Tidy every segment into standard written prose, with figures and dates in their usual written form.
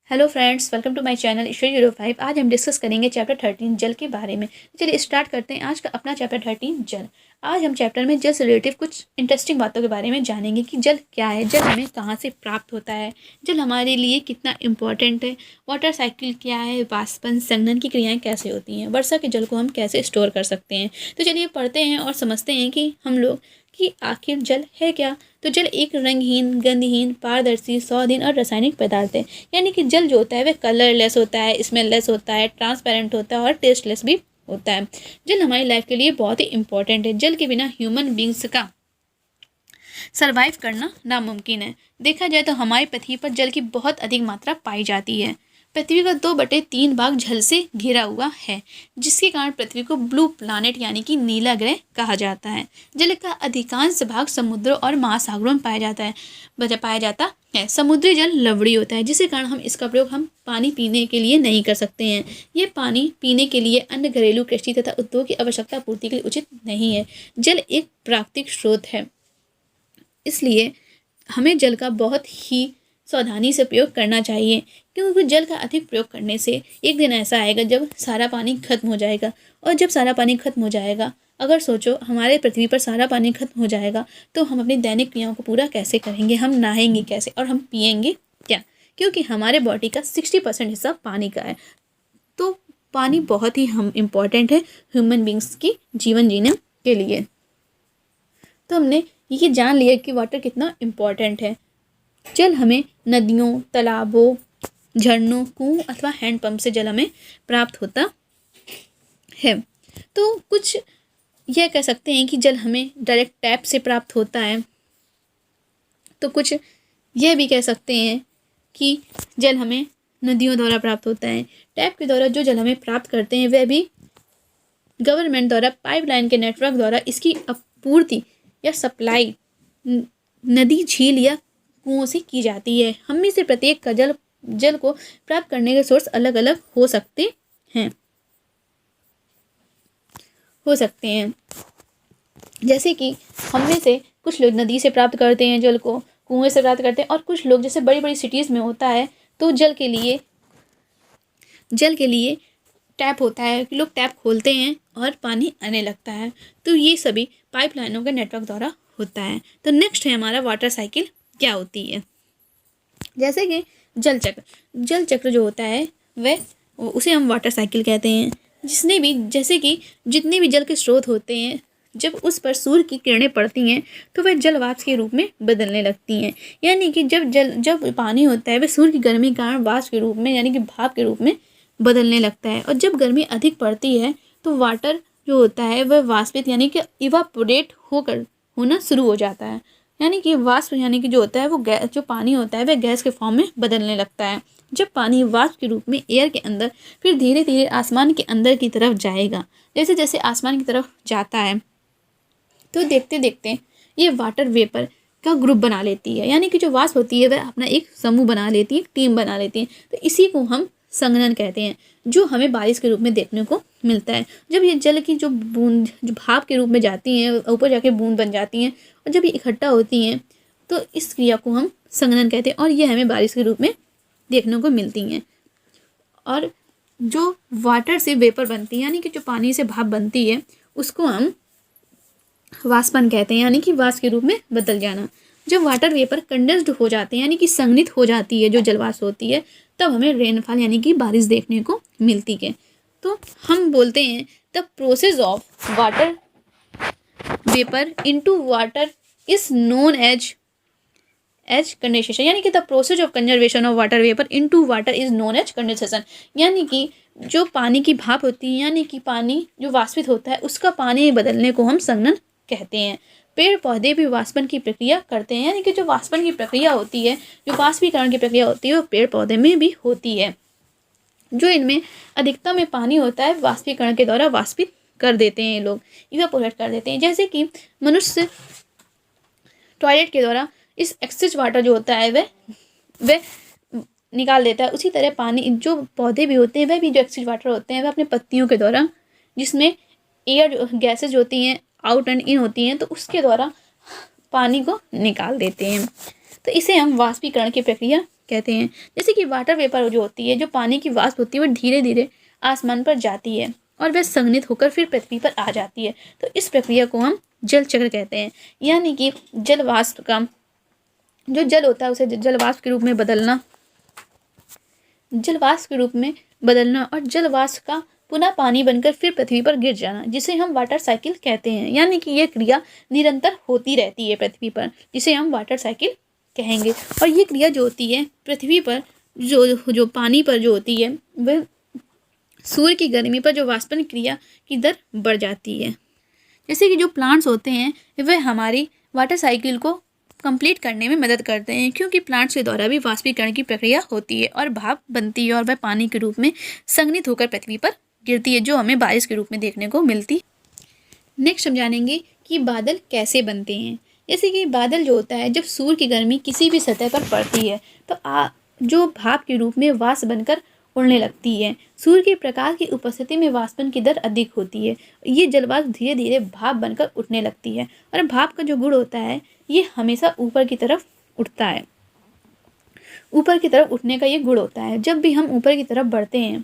Hello friends, welcome to my channel ईश्वरी05। आज हम डिस्कस करेंगे चैप्टर 13 जल के बारे में। चलिए स्टार्ट करते हैं आज का अपना चैप्टर 13 जल। आज हम चैप्टर में जल से रिलेटिव कुछ इंटरेस्टिंग बातों के बारे में जानेंगे कि जल क्या है, जल हमें कहाँ से प्राप्त होता है, जल हमारे लिए कितना इम्पॉर्टेंट है, वाटर साइकिल क्या है, वाष्पन संघनन की क्रियाएँ कैसे होती हैं, वर्षा के जल को हम कैसे स्टोर कर सकते हैं। तो चलिए पढ़ते हैं और समझते हैं कि हम लोग कि आखिर जल है क्या। तो जल एक रंगहीन, गंधहीन, पारदर्शी, स्वादहीन और रासायनिक पदार्थ है। यानी कि जल जो होता है वह कलरलेस होता है, स्मेललेस होता है, ट्रांसपेरेंट होता है और टेस्टलेस भी होता है। जल हमारी लाइफ के लिए बहुत ही इंपॉर्टेंट है। जल के बिना ह्यूमन बींग्स का सर्वाइव करना नामुमकिन है। देखा जाए तो हमारी पृथ्वी पर जल की बहुत अधिक मात्रा पाई जाती है। पृथ्वी का 2/3 भाग जल से घिरा हुआ है, जिसके कारण पृथ्वी को ब्लू प्लैनेट यानी कि नीला ग्रह कहा जाता है। जल का अधिकांश भाग समुद्रों और महासागरों में पाया जाता है। समुद्री जल लवणी होता है, जिसके कारण इसका प्रयोग हम पानी पीने के लिए नहीं कर सकते हैं। ये पानी पीने के लिए अन्य घरेलू, कृषि तथा उद्योग की आवश्यकता पूर्ति के लिए उचित नहीं है। जल एक प्राकृतिक स्रोत है, इसलिए हमें जल का बहुत ही सावधानी से प्रयोग करना चाहिए, क्योंकि जल का अधिक प्रयोग करने से एक दिन ऐसा आएगा जब सारा पानी खत्म हो जाएगा। और जब सारा पानी खत्म हो जाएगा, अगर सोचो हमारे पृथ्वी पर सारा पानी खत्म हो जाएगा तो हम अपनी दैनिक क्रियाओं को पूरा कैसे करेंगे, हम नहाएंगे कैसे और हम पिएंगे क्या, क्योंकि हमारे बॉडी का 60% हिस्सा पानी का है। तो पानी बहुत ही इम्पॉर्टेंट है ह्यूमन बींग्स की जीवन जीने के लिए। तो हमने ये जान लिया कि वाटर कितना इम्पॉर्टेंट है। जल हमें नदियों, तालाबों, झरनों, कुओं अथवा हैंडपंप से जल हमें प्राप्त होता है। तो कुछ यह कह सकते हैं कि जल हमें डायरेक्ट टैप से प्राप्त होता है। तो कुछ यह भी कह सकते हैं कि जल हमें नदियों द्वारा प्राप्त होता है। टैप के द्वारा जो जल हमें प्राप्त करते हैं वह भी गवर्नमेंट द्वारा पाइपलाइन के नेटवर्क द्वारा इसकी आपूर्ति या सप्लाई नदी, झील या कुओं से की जाती है। हम में से प्रत्येक का जल को प्राप्त करने के सोर्स अलग अलग हो सकते हैं। जैसे कि हम में से कुछ लोग नदी से प्राप्त करते हैं जल को, कुएं से प्राप्त करते हैं, और कुछ लोग जैसे बड़ी बड़ी सिटीज़ में होता है तो जल के लिए टैप होता है कि लोग टैप खोलते हैं और पानी आने लगता है। तो ये सभी पाइपलाइनों के नेटवर्क द्वारा होता है। तो नेक्स्ट है हमारा वाटर साइकिल क्या होती है। जैसे कि जल चक्र जो होता है वह उसे हम वाटर साइकिल कहते हैं। जैसे कि जितने भी जल के स्रोत होते हैं, जब उस पर सूर्य की किरणें पड़ती हैं तो वह जल वाष्प के रूप में बदलने लगती हैं। यानी कि जब पानी होता है वह सूर्य की गर्मी के कारण वाष्प के रूप में यानी कि भाप के रूप में बदलने लगता है। और जब गर्मी अधिक पड़ती है तो वाटर जो होता है वह वाष्पित यानी कि इवापोरेट होना शुरू हो जाता है। यानी कि वाष्प यानी कि जो होता है वो गैस, जो पानी होता है वह गैस के फॉर्म में बदलने लगता है। जब पानी वाष्प के रूप में एयर के अंदर फिर धीरे धीरे आसमान के अंदर की तरफ जाएगा, जैसे जैसे आसमान की तरफ जाता है तो देखते देखते ये वाटर वेपर का ग्रुप बना लेती है। यानी कि जो वाष्प होती है वह अपना एक समूह बना लेती है, टीम बना लेती है। तो इसी को हम संघनन कहते हैं, जो हमें बारिश के रूप में देखने को मिलता है। जब ये जल की जो बूंद जो भाप के रूप में जाती हैं, ऊपर जाके बूंद बन जाती हैं, और जब ये इकट्ठा होती हैं तो इस क्रिया को हम संघनन कहते हैं, और ये हमें बारिश के रूप में देखने को मिलती हैं। और जो वाटर से वेपर बनती है यानी कि जो पानी से भाप बनती है उसको हम वाष्पन कहते हैं, यानी कि वाष्प के रूप में बदल जाना। जब वाटर वेपर कंडेंस्ड हो जाते हैं यानी कि संघनित हो जाती है जो जलवाष्प होती है, तब हमें रेनफॉल यानी कि बारिश देखने को मिलती है। तो हम बोलते हैं the process of water vapour into water is known as condensation. यानी कि the process of conservation of water vapour into water is known as condensation. यानी कि जो पानी की भाप होती है यानी कि पानी जो वाष्पित होता है उसका पानी में बदलने को हम संघनन कहते हैं। पेड़ पौधे भी वाष्पन की प्रक्रिया करते हैं, यानी कि जो वाष्पन की प्रक्रिया होती है, जो वाष्पीकरण की प्रक्रिया होती है वो पेड़ पौधे में भी होती है। जो इनमें अधिकतम में पानी होता है वाष्पीकरण के द्वारा वाष्पित कर देते हैं, लोग इवापोरेट कर देते हैं। जैसे कि मनुष्य टॉयलेट के द्वारा इस एक्सेस वाटर जो होता है वह निकाल देता है, उसी तरह पानी जो पौधे भी होते हैं वह भी जो एक्सेस वाटर होते हैं वह अपने पत्तियों के द्वारा, जिसमें एयर गैसेज होती हैं, आउट एंड इन होती हैं, तो उसके द्वारा पानी को निकाल देते हैं। तो इसे हम वाष्पीकरण की प्रक्रिया कहते हैं। जैसे कि वाटर वेपर जो होती है, जो पानी की वाष्प होती है, वो धीरे धीरे आसमान पर जाती है और वह संघनित होकर फिर पृथ्वी पर आ जाती है। तो इस प्रक्रिया को हम जल चक्र कहते हैं। यानी कि जल वाष्प का जो जल होता है उसे जल वाष्प के रूप में बदलना, जल वाष्प के रूप में बदलना और जल वाष्प का पुनः पानी बनकर फिर पृथ्वी पर गिर जाना, जिसे हम वाटर साइकिल कहते हैं। यानी कि यह क्रिया निरंतर होती रहती है पृथ्वी पर, जिसे हम वाटर साइकिल कहेंगे। और ये क्रिया जो होती है पृथ्वी पर, जो पानी पर जो होती है, वह सूर्य की गर्मी पर जो वाष्पन क्रिया की दर बढ़ जाती है। जैसे कि जो प्लांट्स होते हैं वह हमारी वाटर साइकिल को कंप्लीट करने में मदद करते हैं, क्योंकि प्लांट्स के द्वारा भी वाष्पीकरण की प्रक्रिया होती है और भाप बनती है और वह पानी के रूप में संघनित होकर पृथ्वी पर गिरती है, जो हमें बारिश के रूप में देखने को मिलती। नेक्स्ट हम जानेंगे कि बादल कैसे बनते हैं। जैसे कि बादल जो होता है, जब सूर्य की गर्मी किसी भी सतह पर पड़ती है तो जो भाप के रूप में वाष्प बनकर उड़ने लगती है। सूर्य के प्रकाश की उपस्थिति में वाष्पन की दर अधिक होती है। ये जलवाष्प धीरे धीरे भाप बनकर उठने लगती है और भाप का जो गुण होता है ये हमेशा ऊपर की तरफ उठता है। ऊपर की तरफ उठने का ये गुण होता है। जब भी हम ऊपर की तरफ बढ़ते हैं,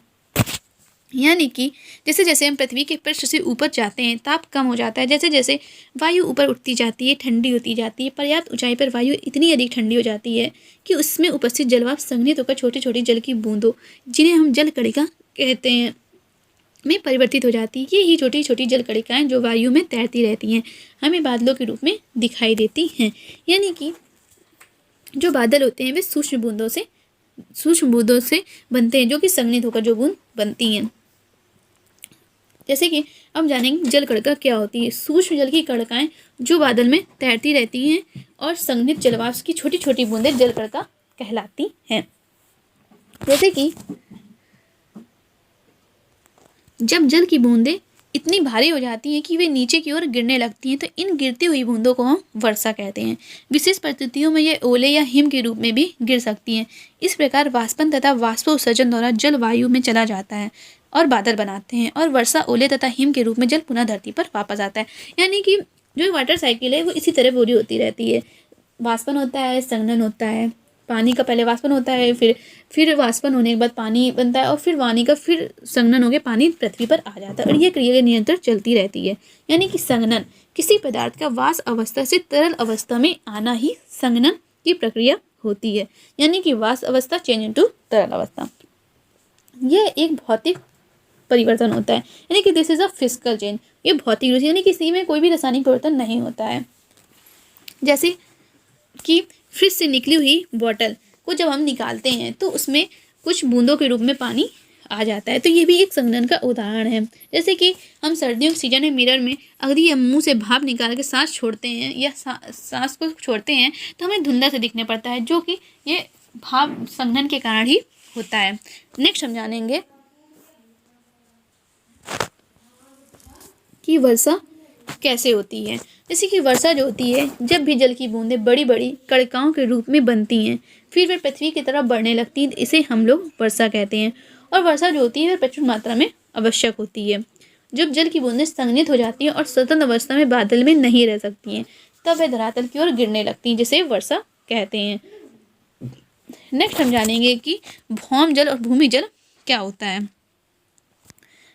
यानी कि जैसे जैसे हम पृथ्वी के पृष्ठ से ऊपर जाते हैं, ताप कम हो जाता है। जैसे जैसे वायु ऊपर उठती जाती है, ठंडी होती जाती है। पर्याप्त ऊंचाई पर वायु इतनी अधिक ठंडी हो जाती है कि उसमें उपस्थित जलवाष्प संघनित होकर छोटी छोटी जल की बूंदों, जिन्हें हम जल कणिका कहते हैं, में परिवर्तित हो जाती है। ये ही छोटी छोटी जल कणिकाएँ जो वायु में तैरती रहती हैं, हमें बादलों के रूप में दिखाई देती हैं। यानी कि जो बादल होते हैं वे सूक्ष्म बूंदों से बनते हैं, जो कि संघनित होकर जो बूंद बनती हैं। जैसे कि अब जानेंगे जल कणिका क्या होती है। सूक्ष्म जल की कणिकाएं जो बादल में तैरती रहती हैं और संघनित जलवाष्प की छोटी छोटी बूंदें जल कणिका कहलाती हैं। जैसे कि जब जल की बूंदें इतनी भारी हो जाती हैं कि वे नीचे की ओर गिरने लगती हैं, तो इन गिरती हुई बूंदों को हम वर्षा कहते हैं। विशेष परिस्थितियों में ये ओले या हिम के रूप में भी गिर सकती हैं। इस प्रकार वाष्पन तथा वाष्पोत्सर्जन द्वारा जल वायु में चला जाता है और बादल बनाते हैं, और वर्षा, ओले तथा हिम के रूप में जल पुनः धरती पर वापस आता है। यानी कि जो वाटर साइकिल है वो इसी तरह पूरी होती रहती है। वाष्पन होता है, संघनन होता है, पानी का पहले वाष्पन होता है, फिर वाष्पन होने के बाद पानी बनता है और फिर पानी का फिर संघनन होकर पानी पृथ्वी पर आ जाता है, और ये क्रिया निरंतर चलती रहती है। यानी कि संघनन किसी पदार्थ का वाष्प अवस्था से तरल अवस्था में आना ही संघनन की प्रक्रिया होती है। यानी कि वाष्प अवस्था चेंज इनटू तरल अवस्था, यह एक भौतिक परिवर्तन होता है। यानी कि this is a physical change, ये भौतिक रूप, यानी कि इसी में कोई भी रासायनिक परिवर्तन नहीं होता है। जैसे कि फ्रिज से निकली हुई बॉटल को जब हम निकालते हैं तो उसमें कुछ बूंदों के रूप में पानी आ जाता है, तो ये भी एक संघनन का उदाहरण है। जैसे कि हम सर्दियों के सीजन में मिरर में अगर हम मुंह से भाप निकाल के सांस छोड़ते हैं या सांस को छोड़ते हैं तो हमें धुंधला से दिखने पड़ता है, जो कि ये भाप संघनन के कारण ही होता है। नेक्स्ट हम जानेंगे कि वर्षा कैसे होती है। जैसे कि वर्षा जो होती है, जब भी जल की बूंदें बड़ी बड़ी कणिकाओं के रूप में बनती हैं, फिर वे पृथ्वी की तरफ बढ़ने लगती हैं, इसे हम लोग वर्षा कहते हैं। और वर्षा जो होती है वह प्रचुर मात्रा में आवश्यक होती है। जब जल की बूंदें संघनित हो जाती हैं और स्वतंत्र अवस्था में बादल में नहीं रह सकती हैं, तब वे धरातल की ओर गिरने लगती हैं, जिसे वर्षा कहते हैं। नेक्स्ट हम जानेंगे कि भौम जल और भूमि जल क्या होता है।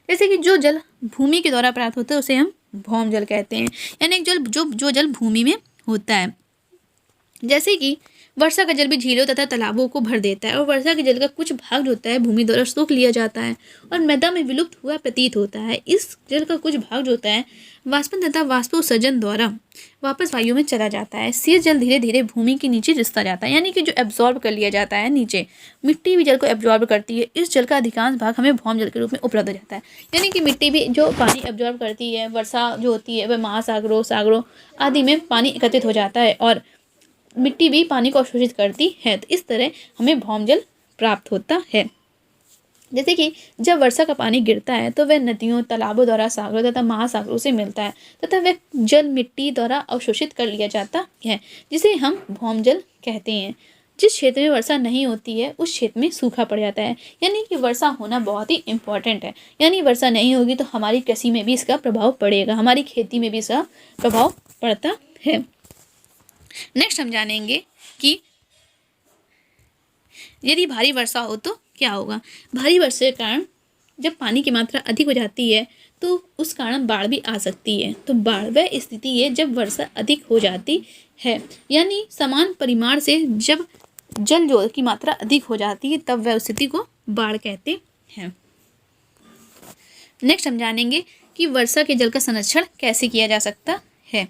जैसे कि जो जल भूमि के द्वारा प्राप्त होता है उसे हम भौम जल कहते हैं, यानी जल जो जल भूमि में होता है। जैसे कि वर्षा का जल भी झीलों तथा तालाबों को भर देता है, और वर्षा के जल का कुछ भाग जो होता है भूमि द्वारा सोख लिया जाता है और मृदा में विलुप्त हुआ प्रतीत होता है। इस जल का कुछ भाग जो होता है वाष्पन तथा वाष्पोत्सर्जन द्वारा वापस वायु में चला जाता है। शेष जल धीरे धीरे भूमि के नीचे रिसता जाता है, यानी कि जो एब्जॉर्ब कर लिया जाता है नीचे। मिट्टी भी जल को एब्जॉर्ब करती है। इस जल का अधिकांश भाग हमें भौम जल के रूप में उपलब्ध हो जाता है। यानी कि मिट्टी भी जो पानी एब्जॉर्ब करती है, वर्षा जो होती है वह महासागरों, सागरों आदि में पानी एकत्रित हो जाता है और मिट्टी भी पानी को अवशोषित करती है। तो इस तरह हमें भौम जल प्राप्त होता है। जैसे कि जब वर्षा का पानी गिरता है तो वह नदियों, तालाबों द्वारा सागरों तथा महासागरों से मिलता है तथा वह जल मिट्टी द्वारा अवशोषित कर लिया जाता है, जिसे हम भौम जल कहते हैं। जिस क्षेत्र में वर्षा नहीं होती है उस क्षेत्र में सूखा पड़ जाता है। यानी कि वर्षा होना बहुत ही इम्पोर्टेंट है। यानी वर्षा नहीं होगी तो हमारी कृषि में भी इसका प्रभाव पड़ेगा, हमारी खेती में भी इसका प्रभाव पड़ता है। नेक्स्ट हम जानेंगे कि यदि भारी वर्षा हो तो क्या होगा? भारी वर्षा के कारण जब पानी की मात्रा अधिक हो जाती है तो उस कारण बाढ़ भी आ सकती है। तो बाढ़ वह स्थिति है जब वर्षा अधिक हो जाती है, यानी समान परिमाण से जब जल जो की मात्रा अधिक हो जाती है तब वह स्थिति को बाढ़ कहते हैं। नेक्स्ट हम जानेंगे कि वर्षा के जल का संरक्षण कैसे किया जा सकता है।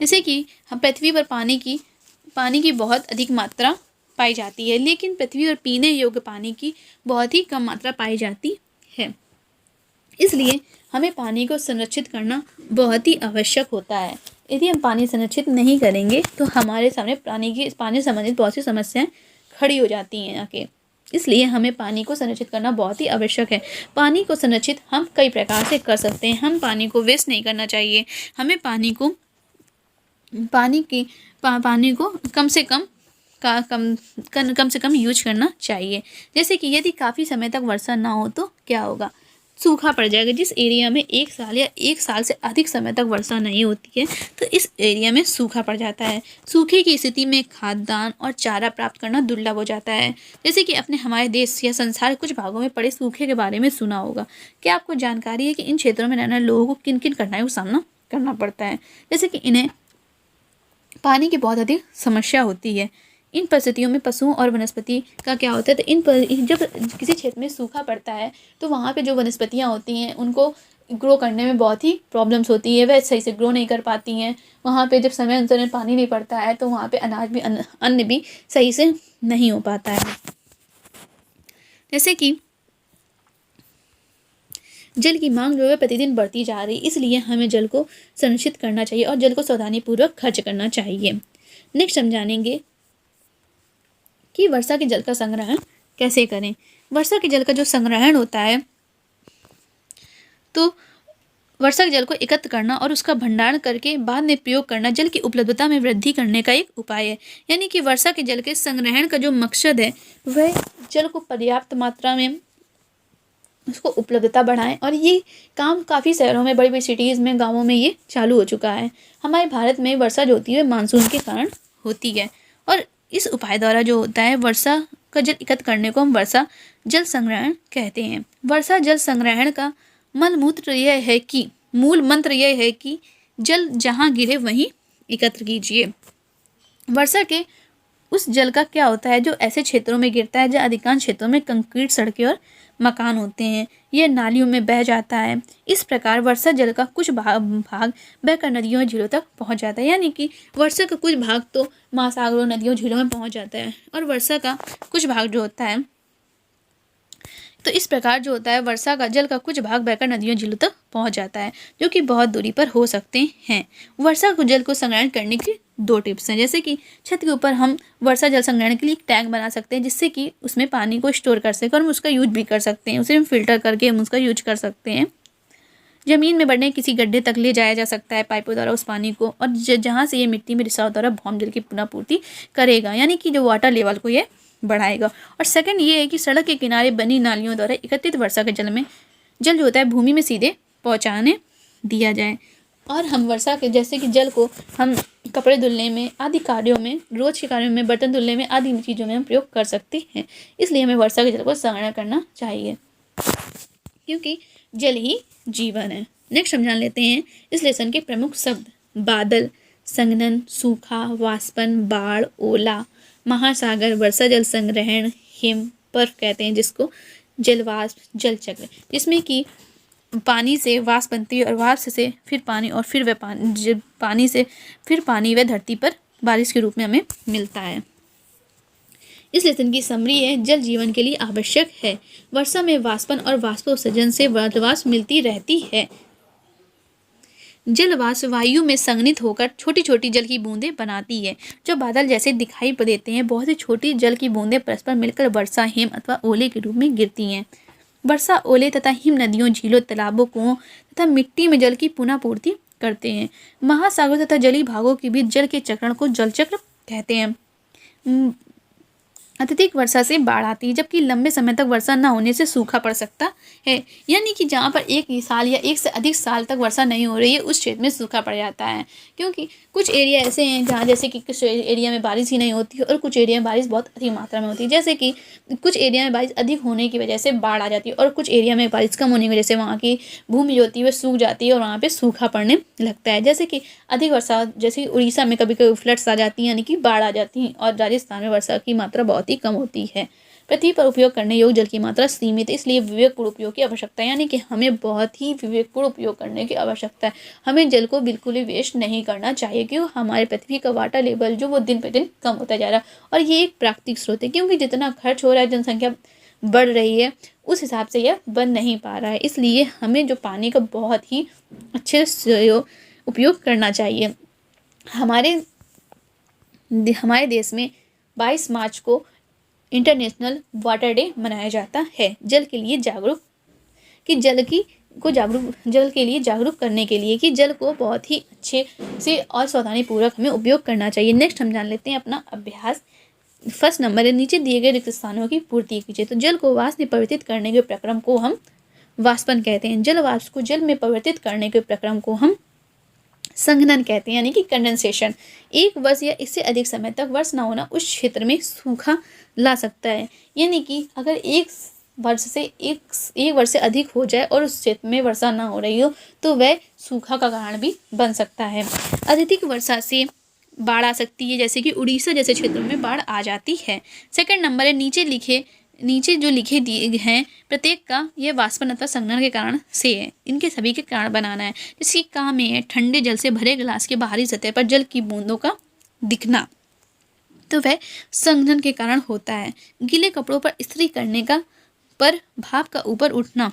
जैसे कि हम पृथ्वी पर पानी की बहुत अधिक मात्रा पाई जाती है, लेकिन पृथ्वी पर पीने योग्य पानी की बहुत ही कम मात्रा पाई जाती है। इसलिए हमें पानी को संरक्षित करना बहुत ही आवश्यक होता है। यदि हम पानी संरक्षित नहीं करेंगे तो हमारे सामने पानी संबंधित बहुत सी समस्याएं खड़ी हो जाती हैं आके। इसलिए हमें पानी को संरक्षित करना बहुत ही आवश्यक है। पानी को संरक्षित हम कई प्रकार से कर सकते हैं। हम पानी को वेस्ट नहीं करना चाहिए। हमें पानी को कम से कम यूज करना चाहिए। जैसे कि यदि काफ़ी समय तक वर्षा ना हो तो क्या होगा? सूखा पड़ जाएगा। जिस एरिया में 1 साल या 1 साल से अधिक समय तक वर्षा नहीं होती है तो इस एरिया में सूखा पड़ जाता है। सूखे की स्थिति में खाद्यान्न और चारा प्राप्त करना दुर्लभ हो जाता है। जैसे कि आपने हमारे देश या संसार के कुछ भागों में पड़े सूखे के बारे में सुना होगा। क्या आपको जानकारी है कि इन क्षेत्रों में रहने वाले लोगों को किन किन कठिनाइयों का सामना करना पड़ता है? जैसे कि इन्हें पानी की बहुत अधिक समस्या होती है। इन परिस्थितियों में पशुओं और वनस्पति का क्या होता है? तो जब किसी क्षेत्र में सूखा पड़ता है तो वहाँ पे जो वनस्पतियाँ होती हैं उनको ग्रो करने में बहुत ही प्रॉब्लम्स होती है। वह सही से ग्रो नहीं कर पाती हैं। वहाँ पे जब समय अनुसार पानी नहीं पड़ता है तो वहाँ पे अन्न भी सही से नहीं हो पाता है। जैसे कि जल की मांग जो है प्रतिदिन बढ़ती जा रही है, इसलिए हमें जल को संरक्षित करना चाहिए और जल को सावधानीपूर्वक खर्च करना चाहिए। नेक्स्ट हम जानेंगे कि वर्षा के जल का संग्रहण कैसे करें। वर्षा के जल का जो संग्रहण होता है तो वर्षा के जल को एकत्र करना और उसका भंडारण करके बाद में प्रयोग करना जल की उपलब्धता में वृद्धि करने का एक उपाय है। यानी कि वर्षा के जल के संग्रहण का जो मकसद है वह जल को पर्याप्त मात्रा में उसको उपलब्धता बढ़ाएं। और ये काम काफ़ी शहरों में, बड़ी बड़ी सिटीज़ में, गाँवों में ये चालू हो चुका है। हमारे भारत में वर्षा जो होती है मानसून के कारण होती है और इस उपाय द्वारा जो होता है वर्षा का जल एकत्र करने को हम वर्षा जल संग्रहण कहते हैं। वर्षा जल संग्रहण का मूल मंत्र यह है कि जल जहाँ गिरे वहीं एकत्र कीजिए। वर्षा के उस जल का क्या होता है जो ऐसे क्षेत्रों में गिरता है जहाँ अधिकांश क्षेत्रों में कंक्रीट सड़कें और मकान होते हैं, यह नालियों में बह जाता है। इस प्रकार वर्षा जल का कुछ भाग बहकर नदियों और झीलों तक पहुंच जाता है। यानी कि वर्षा का कुछ भाग तो महासागरों, नदियों, झीलों में पहुंच जाता है और वर्षा का कुछ भाग जो होता है तो इस प्रकार जो होता है वर्षा का जल का कुछ भाग बहकर नदियों, झीलों तक पहुंच जाता है जो कि बहुत दूरी पर हो सकते हैं। वर्षा को जल को संग्रहण करने की 2 टिप्स हैं। जैसे कि छत के ऊपर हम वर्षा जल संग्रहण के लिए एक टैंक बना सकते हैं जिससे कि उसमें पानी को स्टोर कर सकें और हम उसका यूज भी कर सकते हैं। उसे हम फिल्टर करके हम उसका यूज कर सकते हैं। ज़मीन में बढ़ने किसी गड्ढे तक ले जाया जा सकता है पाइपों द्वारा उस पानी को, और जहाँ से ये मिट्टी में रिसाव द्वारा भौम जल की पुनःपूर्ति करेगा, यानी कि जो वाटर लेवल को ये बढ़ाएगा। और सेकंड ये है कि सड़क के किनारे बनी नालियों द्वारा एकत्रित वर्षा के जल जो होता है भूमि में सीधे पहुँचाने दिया जाए। और हम वर्षा के जैसे कि जल को हम कपड़े धुलने में, आदि कार्यों में, रोज के कार्यों में, बर्तन धुलने में, आदि चीज़ों में हम प्रयोग कर सकते हैं। इसलिए हमें वर्षा के जल को संग्रहण करना चाहिए क्योंकि जल ही जीवन है। नेक्स्ट हम जान लेते हैं इस लेसन के प्रमुख शब्द। बादल, संघनन, सूखा, वाष्पन, बाढ़, ओला, महासागर, वर्षा जल संग्रहण, हिम, बर्फ कहते हैं जिसको, जलवाष्प, जल चक्र, जिसमें कि पानी से वाष्प बनती है और वाष्प से फिर पानी और फिर वह पानी से फिर पानी वह धरती पर बारिश के रूप में हमें मिलता है। इस लेसन की समरी है जल जीवन के लिए आवश्यक है। वर्षा में वाष्पन और वाष्पोत्सर्जन से वाष्प मिलती रहती है। जल वाष्प वायु में संघनित होकर छोटी छोटी जल की बूंदें बनाती है जो बादल जैसे दिखाई देते हैं। बहुत सी छोटी जल की बूंदें परस्पर मिलकर वर्षा, हिम अथवा ओले के रूप में गिरती हैं। वर्षा, ओले तथा हिम नदियों, झीलों, तालाबों, कुओं तथा मिट्टी में जल की पुनः पूर्ति करते हैं। महासागर तथा जलीय भागों के बीच जल के चक्रण को जल चक्र कहते हैं। अत्यधिक वर्षा से बाढ़ आती है, जबकि लंबे समय तक वर्षा न होने से सूखा पड़ सकता है। यानी कि जहाँ पर एक ही साल या एक से अधिक साल तक वर्षा नहीं हो रही है, उस क्षेत्र में सूखा पड़ जाता है। क्योंकि कुछ एरिया ऐसे हैं जहाँ जैसे कि कुछ एरिया में बारिश ही नहीं होती है और कुछ एरिया में बारिश बहुत अधिक मात्रा में होती है। जैसे कि कुछ एरिया में बारिश अधिक होने की वजह से बाढ़ आ जाती है और कुछ एरिया में बारिश कम होने की वजह से वहाँ की भूमि जो होती है वह सूख जाती है और वहाँ पर सूखा पड़ने लगता है। जैसे कि अधिक वर्षा, जैसे उड़ीसा में कभी कभी फ्लड्स आ जाती हैं, यानी कि बाढ़ आ जाती हैं, और राजस्थान में वर्षा की मात्रा बहुत ही कम होती है। पृथ्वी पर उपयोग करने योग्य जल की मात्रा सीमित है, इसलिए विवेकपूर्ण उपयोग की आवश्यकता है। यानी कि हमें बहुत ही विवेकपूर्ण उपयोग करने की आवश्यकता है। हमें जल को बिल्कुल ही वेस्ट नहीं करना चाहिए, क्योंकि हमारे पृथ्वी का वाटर लेवल जो वो दिन पे दिन कम होता जा रहा है और ये एक प्राकृतिक स्रोत है। क्योंकि जितना खर्च हो रहा है, जनसंख्या बढ़ रही है, उस हिसाब से यह बन नहीं पा रहा है। इसलिए हमें जो पानी का बहुत ही अच्छे से उपयोग करना चाहिए। हमारे देश में 22 मार्च को इंटरनेशनल वाटर डे मनाया जाता है। जल के लिए जागरूक जल के लिए जागरूक करने के लिए कि जल को बहुत ही अच्छे से और सावधानी पूर्वक हमें उपयोग करना चाहिए। नेक्स्ट हम जान लेते हैं अपना अभ्यास। फर्स्ट नंबर है, नीचे दिए गए रिक्त स्थानों की पूर्ति कीजिए। तो जल को वाष्प में परिवर्तित करने के प्रक्रम को हम वाष्पन कहते हैं। जल वाष्प को जल में परिवर्तित करने के प्रक्रम को हम संघनन कहते हैं, यानी कि कंडेंसेशन। एक वर्ष या इससे अधिक समय तक वर्षा न होना उस क्षेत्र में सूखा ला सकता है। यानी कि अगर एक वर्ष से अधिक हो जाए और उस क्षेत्र में वर्षा ना हो रही हो तो वह सूखा का कारण भी बन सकता है। अत्यधिक वर्षा से बाढ़ आ सकती है, जैसे कि उड़ीसा जैसे क्षेत्रों में बाढ़ आ जाती है। सेकंड नंबर है, नीचे जो लिखे दिए हैं प्रत्येक का यह वाष्पन अथवा संघनन के कारण से है। इनके सभी के कारण बनाना है। जैसे का में है, ठंडे जल से भरे गिलास के बाहरी सतह पर जल की बूंदों का दिखना, तो वह संघनन के कारण होता है। गीले कपड़ों पर इस्त्री करने का पर भाप का ऊपर उठना,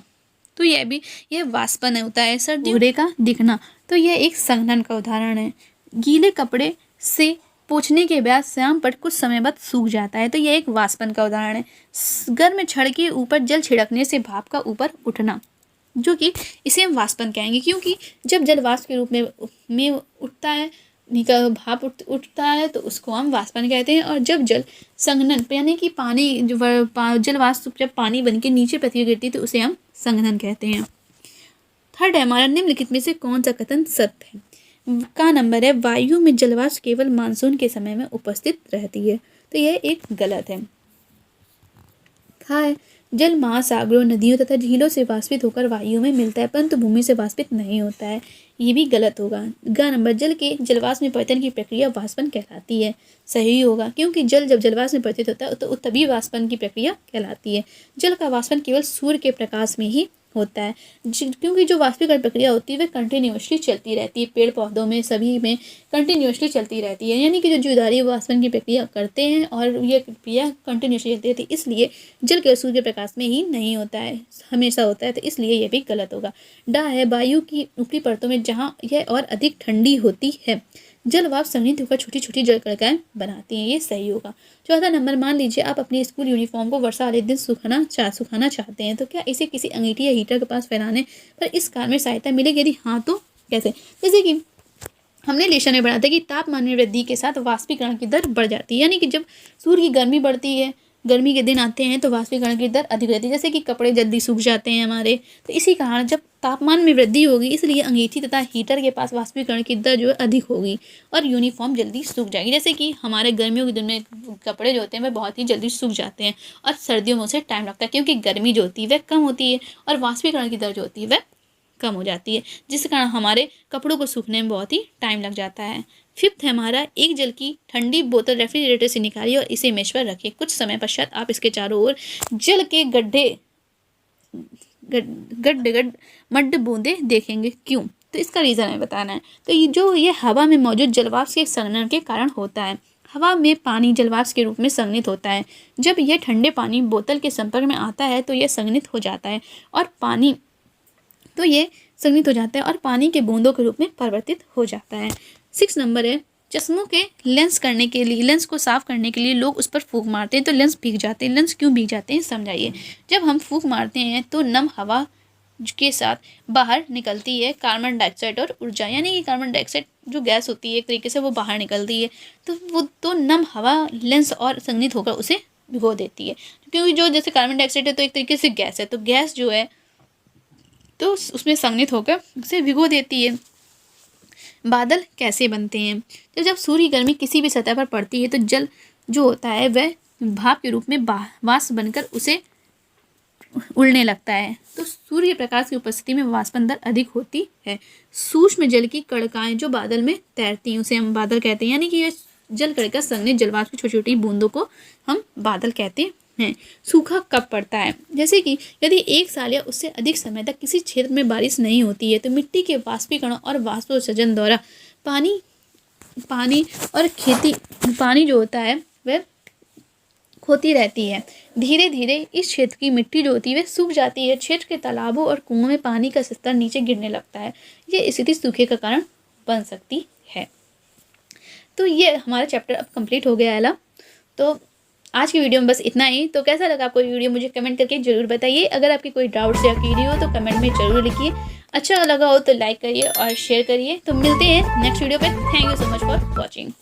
तो यह वाष्पन होता है। सर्दी का दिखना, तो यह एक संघनन का उदाहरण है। गीले कपड़े से पोंछने के बाद श्याम पट कुछ समय बाद सूख जाता है, तो यह एक वाष्पन का उदाहरण है। गर्म छड़ के ऊपर जल छिड़कने से भाप का ऊपर उठना, जो कि इसे हम वाष्पन कहेंगे। क्योंकि जब जल वाष्प के रूप में उठता है, भाप उठता है, तो उसको हम वाष्पन कहते हैं। और जब जल संघनन, यानी कि पानी जल वाष्प जब पानी बन के नीचे पृथ्वी गिरती है, तो उसे हम संघनन कहते हैं। थर्ड है हमारा, निम्नलिखित में से कौन सा कथन सत्य है? का नंबर है, वायु में जलवाष्प केवल मानसून के समय में उपस्थित रहती है, तो यह एक गलत है। था है, जल महासागरों, नदियों तथा झीलों से वाष्पित होकर वायु में मिलता है, परंतु भूमि से वाष्पित नहीं होता है, ये भी गलत होगा। ग नंबर, जल के जलवाष्प में परिवर्तन की प्रक्रिया वाष्पन कहलाती है, सही होगा। क्योंकि जल जब जलवाष्प में परिवर्तित होता है तो तभी वाष्पन की प्रक्रिया कहलाती है। जल का वाष्पन केवल सूर्य के प्रकाश में ही होता है, क्योंकि जो वाष्पीकरण प्रक्रिया होती है वह कंटिन्यूसली चलती रहती है। पेड़ पौधों में सभी में कंटिन्यूसली चलती रहती है। यानी कि जो जीवधारी वाष्पन की प्रक्रिया करते हैं और यह प्रक्रिया कंटिन्यूसली चलती रहती है, इसलिए जल केवल सूर्य के प्रकाश में ही नहीं होता है, हमेशा होता है, तो इसलिए यह भी गलत होगा। डा है, वायु की ऊपरी परतों में जहाँ यह और अधिक ठंडी होती है, जल वाष्प संघनित होकर छोटी छोटी जल कणिकाएं बनाती हैं, ये सही होगा। चौथा नंबर, मान लीजिए आप अपनी स्कूल यूनिफॉर्म को वर्षा वाले दिन सुखाना चाहते हैं, तो क्या इसे किसी अंगीठी या हीटर के पास फैलाने पर इस कार्य में सहायता मिलेगी? यदि हाँ तो कैसे? जैसे कि हमने लेशन में पढ़ा था कि तापमान में वृद्धि के साथ वाष्पीकरण की दर बढ़ जाती है। यानी कि जब सूर्य की गर्मी बढ़ती है, गर्मी के दिन आते हैं, तो वाष्पीकरण की दर अधिक रहती है। जैसे कि कपड़े जल्दी सूख जाते हैं हमारे, तो इसी कारण जब तापमान में वृद्धि होगी, इसलिए अंगीठी तथा हीटर के पास वाष्पीकरण की दर जो है अधिक होगी और यूनिफॉर्म जल्दी सूख जाएगी। जैसे कि हमारे गर्मियों के दिन में कपड़े जो होते हैं वह बहुत ही जल्दी सूख जाते हैं और सर्दियों में उसे टाइम लगता है, क्योंकि गर्मी जो होती है वह कम होती है और वाष्पीकरण की दर जो होती है वह कम हो जाती है, जिस कारण हमारे कपड़ों को सूखने में बहुत ही टाइम लग जाता है। फिफ्थ है हमारा, एक जल की ठंडी बोतल रेफ्रिजरेटर से निकालिए और इसे मेज पर रखिए। कुछ समय पश्चात आप इसके चारों ओर जल के मड्ड बूंदे देखेंगे। क्यों? तो इसका रीज़न हमें बताना है। तो ये हवा में मौजूद जलवाष्प के संघनन के कारण होता है। हवा में पानी जलवाष्प के रूप में संघनित होता है। जब यह ठंडे पानी बोतल के संपर्क में आता है तो यह संघनित हो जाता है और पानी के बूंदों के रूप में परिवर्तित हो जाता है। 6 नंबर है, चश्मों के लेंस को साफ करने के लिए लोग उस पर फूंक मारते हैं तो लेंस भीग जाते हैं। लेंस क्यों भीग जाते हैं समझाइए। जब हम फूंक मारते हैं तो नम हवा के साथ बाहर निकलती है कार्बन डाइऑक्साइड और ऊर्जा, यानी कि कार्बन डाइऑक्साइड जो गैस होती है एक तरीके से वो बाहर निकलती है, तो नम हवा लेंस और संघनित होकर उसे भिगो देती है, क्योंकि जो जैसे कार्बन डाइऑक्साइड है तो एक तरीके से गैस है, तो गैस जो है तो उसमें संघनित होकर उसे भिगो देती है। बादल कैसे बनते हैं? तो जब सूर्य गर्मी किसी भी सतह पर पड़ती है तो जल जो होता है वह भाप के रूप में वाष्प बनकर उसे उड़ने लगता है। तो सूर्य प्रकाश की उपस्थिति में वाष्पन दर अधिक होती है। सूक्ष्म जल की कणिकाएं जो बादल में तैरती हैं उसे हम बादल कहते हैं, यानी कि ये जल कणिका संघनित जलवाष्प की छोटी छोटी बूंदों को हम बादल कहते हैं। सूखा कब पड़ता है? जैसे कि यदि 1 साल या उससे अधिक समय तक किसी क्षेत्र में बारिश नहीं होती है तो मिट्टी के वाष्पीकरण और वाष्पोत्सर्जन द्वारा पानी जो होता है वह होती रहती है। धीरे धीरे इस क्षेत्र की मिट्टी जो होती है वह सूख जाती है। क्षेत्र के तालाबों और कुओं में पानी का स्तर नीचे गिरने लगता है। ये स्थिति सूखे का कारण बन सकती है। तो ये हमारा चैप्टर अब कंप्लीट हो गया है। तो आज की वीडियो में बस इतना ही। तो कैसा लगा आपको ये वीडियो मुझे कमेंट करके ज़रूर बताइए। अगर आपकी कोई डाउट्स या क्वेरी हो तो कमेंट में ज़रूर लिखिए। अच्छा लगा हो तो लाइक करिए और शेयर करिए। तो मिलते हैं नेक्स्ट वीडियो पे। Thank you so much for watching.